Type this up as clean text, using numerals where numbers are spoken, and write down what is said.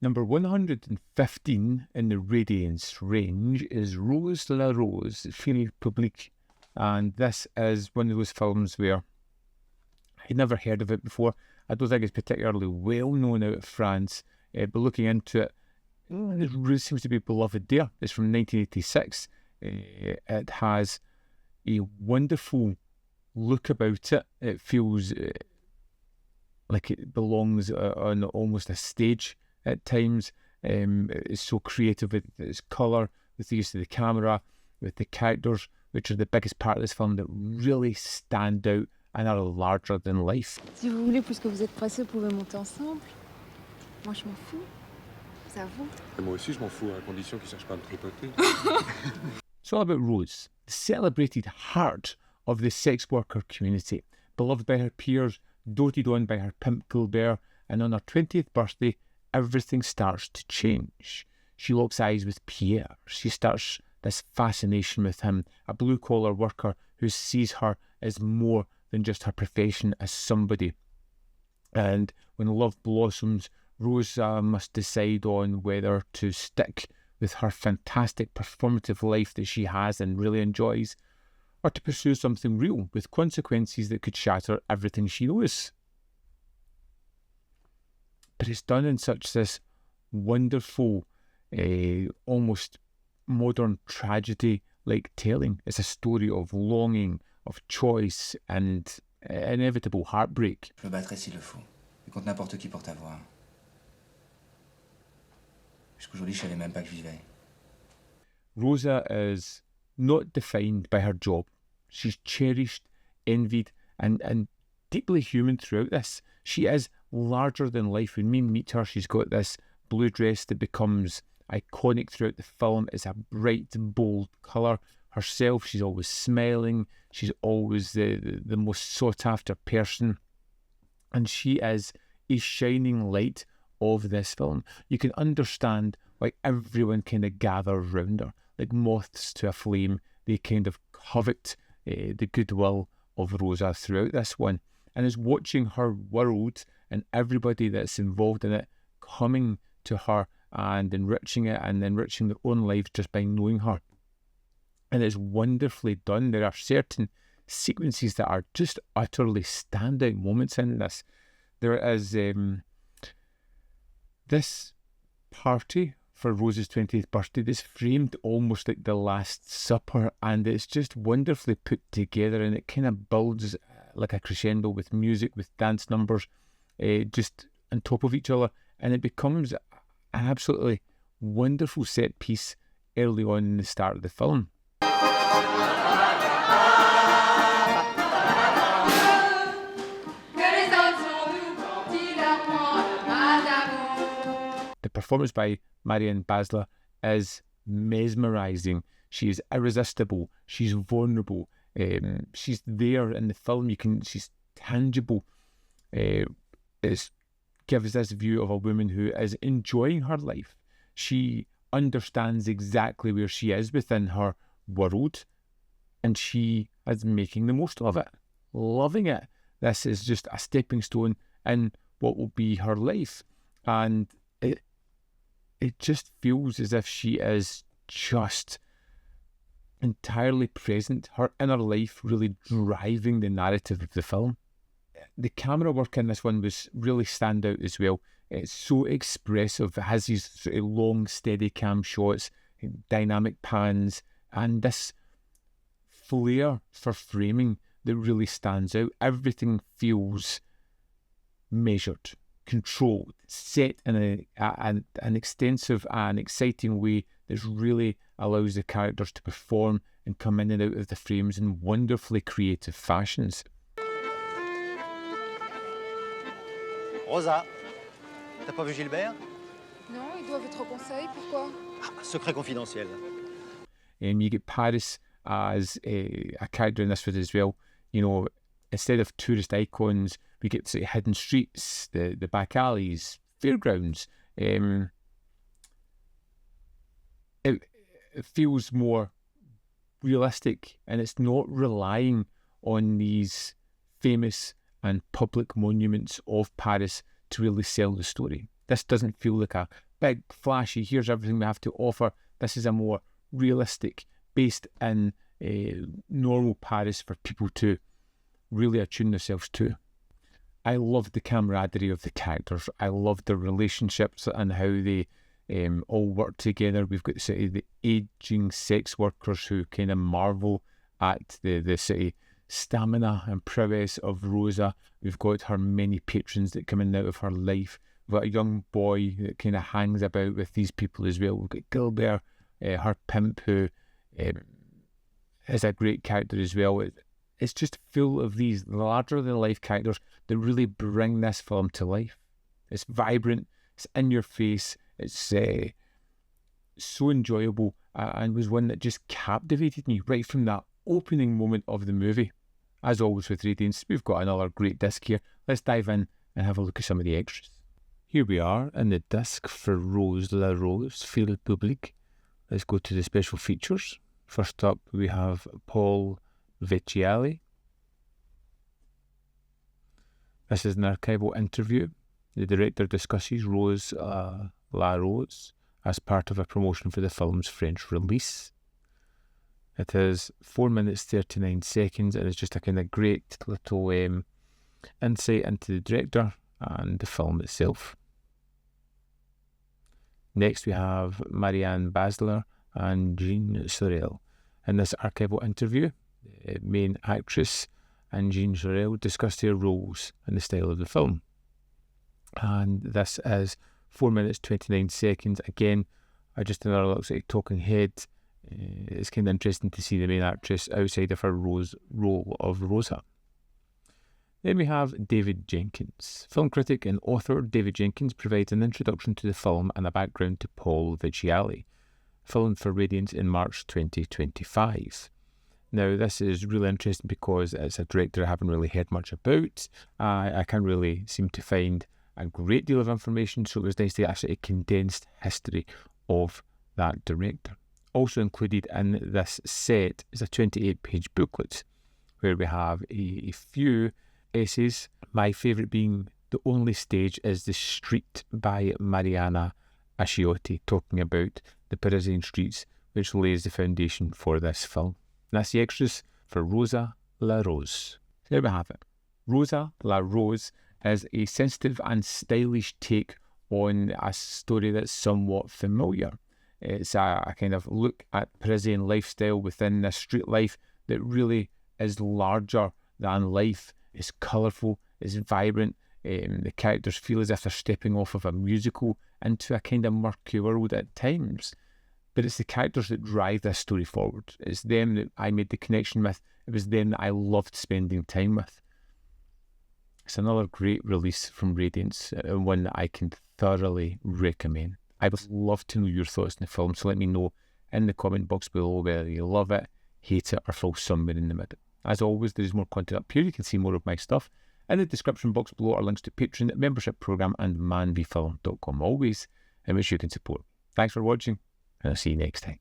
Number 115 in the Radiance range is Rosa la Rose, fille, publique. And this is one of those films where I'd never heard of it before. I don't think it's particularly well known out of France, but looking into it, it really seems to be beloved there. It's from 1986. It has a wonderful look about it. It feels like it belongs on almost a stage at times. It's so creative with its colour, with the use of the camera, with the characters, which are the biggest part of this film, that really stand out and are larger than life. Si vous voulez, puisque vous êtes pressé, vous pouvez monter ensemble. Moi, je m'en fous. C'est à vous. Et moi aussi, je m'en fous, à condition qu'ils ne cherchent pas à me tripoter. It's all about Rose, the celebrated heart of the sex worker community, beloved by her peers, doted on by her pimp Gilbert, and on her 20th birthday, everything starts to change. She locks eyes with Pierre. She starts this fascination with him, a blue-collar worker who sees her as more than just her profession, as somebody. And when love blossoms, Rosa must decide on whether to stick with her fantastic performative life that she has and really enjoys, or to pursue something real with consequences that could shatter everything she knows. But it's done in such this wonderful, almost modern tragedy-like telling. It's a story of longing, of choice, and inevitable heartbreak. Je me battrai s'il le faut, et contre n'importe qui pour t'avoir. Jusqu'aujourd'hui, je savais même pas que je vivais. Rosa is not defined by her job. She's cherished, envied, and deeply human throughout this. She is larger than life. When we meet her, she's got this blue dress that becomes iconic throughout the film. It's a bright, bold colour. Herself, she's always smiling. She's always the most sought-after person. And she is a shining light of this film. You can understand why everyone kind of gathers round her. Like moths to a flame, they kind of covet the goodwill of Rosa throughout this one. And it's watching her world and everybody that's involved in it coming to her and enriching it and enriching their own lives just by knowing her. And it's wonderfully done. There are certain sequences that are just utterly standout moments in this. There is this party for Rose's 20th birthday that's framed almost like the Last Supper, and it's just wonderfully put together, and it kind of builds like a crescendo with music, with dance numbers, just on top of each other, and it becomes an absolutely wonderful set piece early on in the start of the film. The performance by Marianne Basler is mesmerising. She is irresistible. She's vulnerable. She's there in the film. She's tangible. It gives this view of a woman who is enjoying her life. She understands exactly where she is within her world, and she is making the most of it, loving it. This is just a stepping stone in what will be her life, and it just feels as if she is just entirely present, her inner life really driving the narrative of the film. The camera work in this one was really stand out as well. It's so expressive. It has these sort of long, steady cam shots, dynamic pans, and this flair for framing that really stands out. Everything feels measured, controlled, set in an extensive and exciting way that really allows the characters to perform and come in and out of the frames in wonderfully creative fashions. Rosa, t'as pas vu Gilbert? Non, ils doivent être au conseil, pourquoi? Ah, secret confidentiel. You get Paris as a character in this one as well. You know, instead of tourist icons, we get sort of hidden streets, the back alleys, fairgrounds. It feels more realistic, and it's not relying on these famous and public monuments of Paris to really sell the story. This doesn't feel like a big, flashy, here's everything we have to offer. This is a more realistic, based in normal Paris for people to really attune themselves to. I love the camaraderie of the characters. I love the relationships and how they all work together. We've got sort of the aging sex workers who kind of marvel at the sort of stamina and prowess of Rosa. We've got her many patrons that come in and out of her life. We've got a young boy that kind of hangs about with these people as well. We've got Gilbert, her pimp, who is a great character as well. It's just full of these larger-than-life characters that really bring this film to life. It's vibrant, it's in your face, it's so enjoyable, and was one that just captivated me right from that opening moment of the movie. As always with Radiance, we've got another great disc here. Let's dive in and have a look at some of the extras. Here we are in the disc for Rosa la Rose, fille, publique. Let's go to the special features. First up, we have Paul Vecchiali. This is an archival interview. The director discusses Rosa la Rose as part of a promotion for the film's French release. It is 4 minutes 39 seconds and it's just a kind of great little insight into the director and the film itself. Next we have Marianne Basler and Jean Sorel. In this archival interview, the main actress and Jean Sorel discuss their roles and the style of the film. And this is 4 minutes 29 seconds. Again, just another little sort of talking head. It's kind of interesting to see the main actress outside of her role of Rosa. Then we have David Jenkins. Film critic and author David Jenkins provides an introduction to the film and a background to Paul Vecchiali, filmed for Radiance in March 2025. Now, this is really interesting because it's a director I haven't really heard much about. I can't really seem to find a great deal of information, so it was nice to get a sort of condensed history of that director. Also included in this set is a 28-page booklet where we have a few essays. My favourite being The Only Stage is the Street by Mariana Asciotti, talking about the Parisian streets, which lays the foundation for this film. And that's the extras for Rosa la Rose. So there we have it. Rosa la Rose is a sensitive and stylish take on a story that's somewhat familiar. It's a kind of look at Parisian lifestyle within this street life that really is larger than life. It's colourful, it's vibrant. The characters feel as if they're stepping off of a musical into a kind of murky world at times. But it's the characters that drive this story forward. It's them that I made the connection with. It was them that I loved spending time with. It's another great release from Radiance, and one that I can thoroughly recommend. I would love to know your thoughts on the film, so let me know in the comment box below whether you love it, hate it, or fall somewhere in the middle. As always, there is more content up here. You can see more of my stuff. In the description box below are links to Patreon, membership program, and ManVFilm.com, always in which you can support. Thanks for watching, and I'll see you next time.